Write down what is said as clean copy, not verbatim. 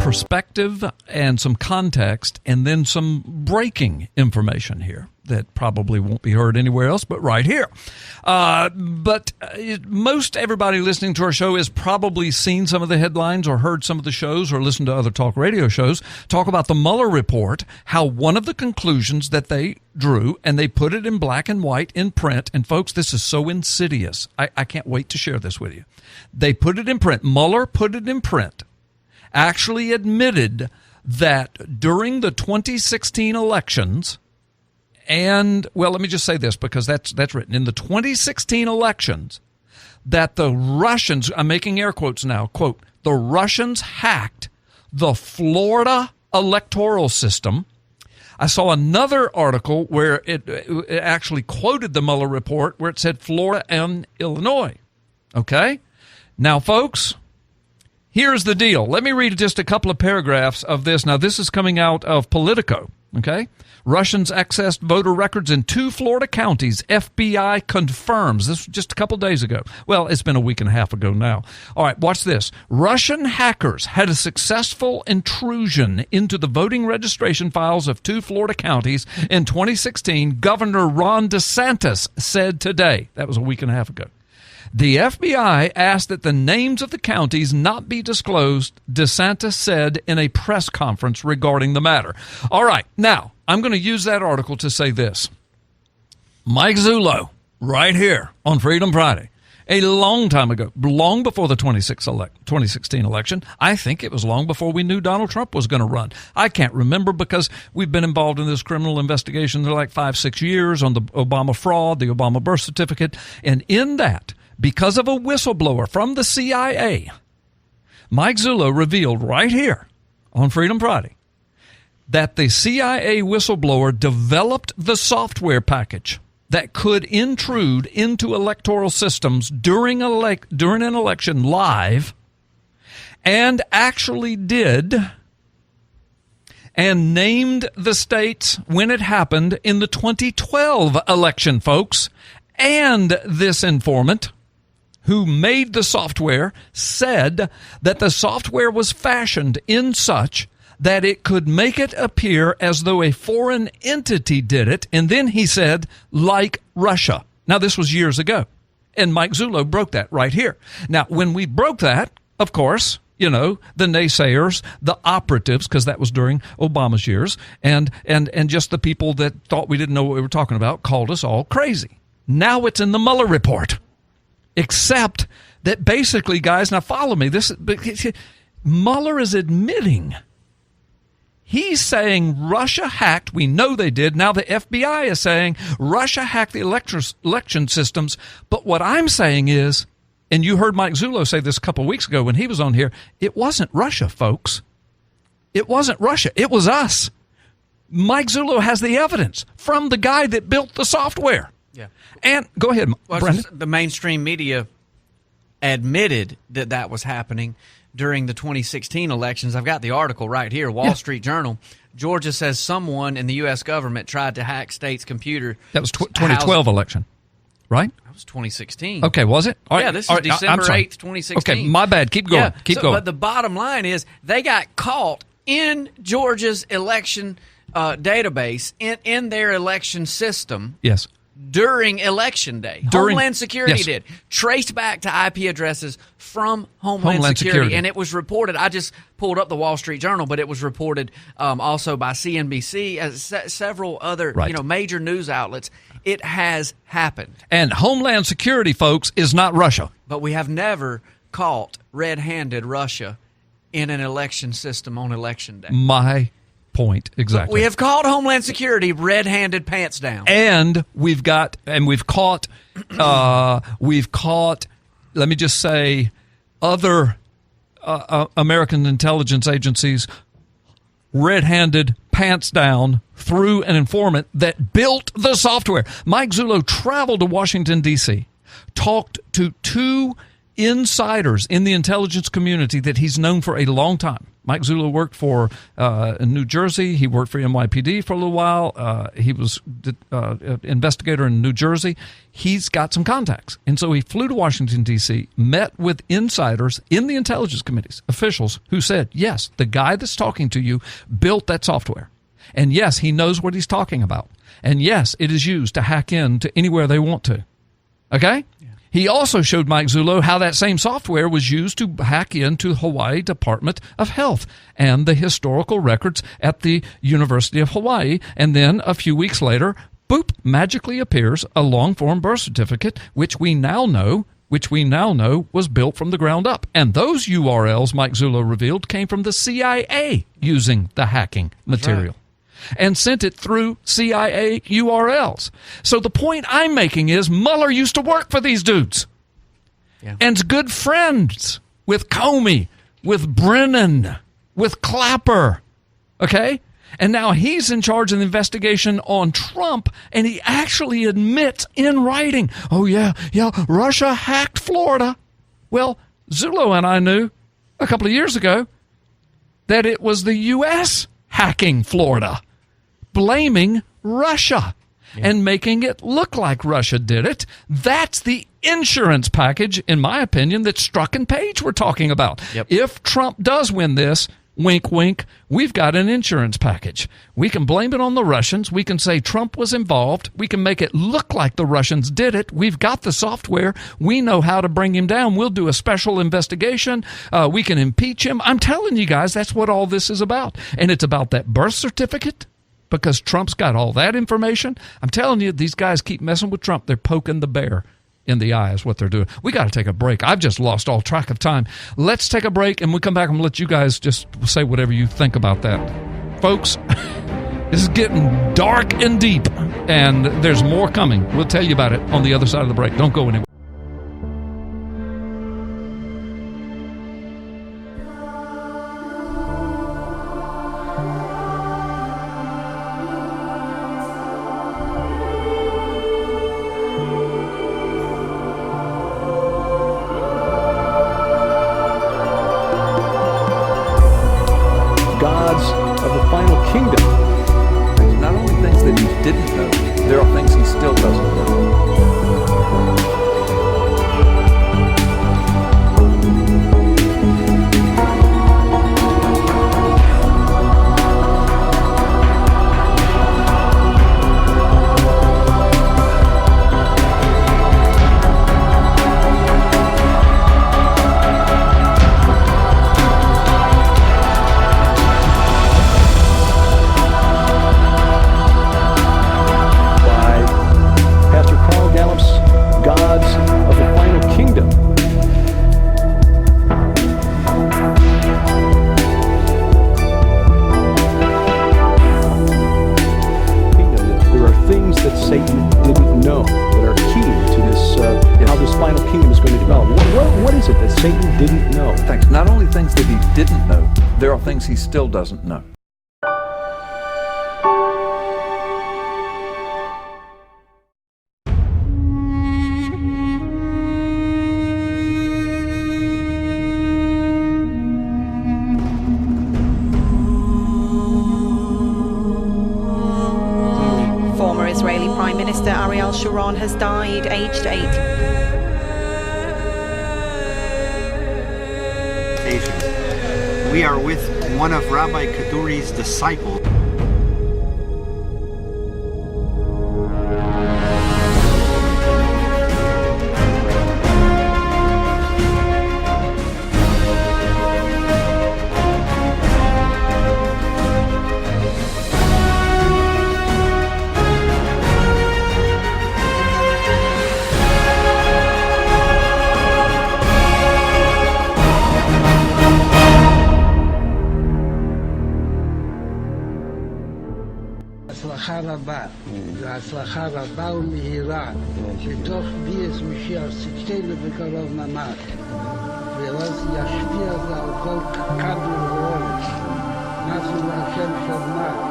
perspective and some context and then some breaking information here that probably won't be heard anywhere else but right here. But most everybody listening to our show has probably seen some of the headlines or heard some of the shows or listened to other talk radio shows talk about the Mueller report, how one of the conclusions that they drew, and they put it in black and white in print, and folks, this is so insidious. I can't wait to share this with you. They put it in print. Mueller put it in print, actually admitted that during the 2016 elections, and, well, let me just say this because that's written. In the 2016 elections, that the Russians, I'm making air quotes now, quote, the Russians hacked the Florida electoral system. I saw another article where it actually quoted the Mueller report where it said Florida and Illinois. Okay? Now, folks, here's the deal. Let me read just a couple of paragraphs of this. Now, this is coming out of Politico. Okay? Russians accessed voter records in 2 Florida counties. FBI confirms. This was just a couple days ago. Well, it's been a week and a half ago now. All right, watch this. Russian hackers had a successful intrusion into the voting registration files of 2 Florida counties in 2016, Governor Ron DeSantis said today. That was a week and a half ago. The FBI asked that the names of the counties not be disclosed, DeSantis said in a press conference regarding the matter. All right, now, I'm going to use that article to say this. Mike Zullo, right here on Freedom Friday, a long time ago, long before the 2016 election. I think it was long before we knew Donald Trump was going to run. I can't remember because we've been involved in this criminal investigation for like 5-6 years on the Obama fraud, the Obama birth certificate. And in that, because of a whistleblower from the CIA, Mike Zullo revealed right here on Freedom Friday that the CIA whistleblower developed the software package that could intrude into electoral systems during an election live, and actually did, and named the states when it happened in the 2012 election, folks. And this informant, who made the software, said that the software was fashioned in such that it could make it appear as though a foreign entity did it. And then he said, like Russia. Now, this was years ago. And Mike Zullo broke that right here. Now, when we broke that, of course, you know, the naysayers, the operatives, because that was during Obama's years, and just the people that thought we didn't know what we were talking about called us all crazy. Now it's in the Mueller report. Except that basically, guys, now follow me. Mueller is admitting. He's saying Russia hacked. We know they did. Now the FBI is saying Russia hacked the election systems. But what I'm saying is, and you heard Mike Zullo say this a couple of weeks ago when he was on here, it wasn't Russia, folks. It wasn't Russia. It was us. Mike Zullo has the evidence from the guy that built the software. Yeah. And go ahead, Brendan. The mainstream media admitted that was happening during the 2016 elections. I've got the article right here, Wall Street Journal. Georgia says someone in the U.S. government tried to hack state's computer. That was 2012 election, right? That was 2016. Okay, was it? All right. This is December 8th, 2016. Okay, my bad. Keep going. Keep going. But the bottom line is they got caught in Georgia's election database, in their election system. Yes. During Election Day. Homeland Security did. Traced back to IP addresses from Homeland Security. And it was reported, I just pulled up the Wall Street Journal, but it was reported also by CNBC, as several other major news outlets. It has happened. And Homeland Security, folks, is not Russia. But we have never caught red-handed Russia in an election system on Election Day. My point, exactly. We have caught Homeland Security red-handed pants down. And we've caught, let me just say, other American intelligence agencies red-handed pants down through an informant that built the software. Mike Zullo traveled to Washington, D.C., talked to 2 insiders in the intelligence community that he's known for a long time. Mike Zullo worked for in New Jersey. He worked for NYPD for a little while. He was investigator in New Jersey. He's got some contacts. And so he flew to Washington, D.C., met with insiders in the intelligence committees, officials who said, yes, the guy that's talking to you built that software. And yes, he knows what he's talking about. And yes, it is used to hack into anywhere they want to. Okay? Yeah. He also showed Mike Zullo how that same software was used to hack into Hawaii Department of Health and the historical records at the University of Hawaii. And then a few weeks later, boop, magically appears a long-form birth certificate, which we now know was built from the ground up. And those URLs, Mike Zullo revealed, came from the CIA using the hacking material. Right. And sent it through CIA URLs. So the point I'm making is Mueller used to work for these dudes. Yeah. And good friends with Comey, with Brennan, with Clapper. Okay? And now he's in charge of the investigation on Trump, and he actually admits in writing, oh, yeah, Russia hacked Florida. Well, Zullo and I knew a couple of years ago that it was the U.S. hacking Florida, blaming Russia and making it look like Russia did it. That's the insurance package, in my opinion, that Strzok and Page were talking about. Yep. If Trump does win this, wink, wink, we've got an insurance package. We can blame it on the Russians. We can say Trump was involved. We can make it look like the Russians did it. We've got the software. We know how to bring him down. We'll do a special investigation. We can impeach him. I'm telling you guys, that's what all this is about. And it's about that birth certificate, because Trump's got all that information. I'm telling you, these guys keep messing with Trump. They're poking the bear in the eye is what they're doing. We got to take a break. I've just lost all track of time. Let's take a break, and we'll come back and let you guys just say whatever you think about that. Folks, this is getting dark and deep, and there's more coming. We'll tell you about it on the other side of the break. Don't go anywhere. He still doesn't know. Former Israeli Prime Minister Ariel Sharon has died, aged 80. We are with one of Rabbi Kaduri's disciples. הצלחה רבה, והצלחה רבה ומהירה, בתוך ביס משיח צדקנו בקרוב ממש, ואז ישפיע זה על כל כדור ואורץ. נעשו להשם שמע.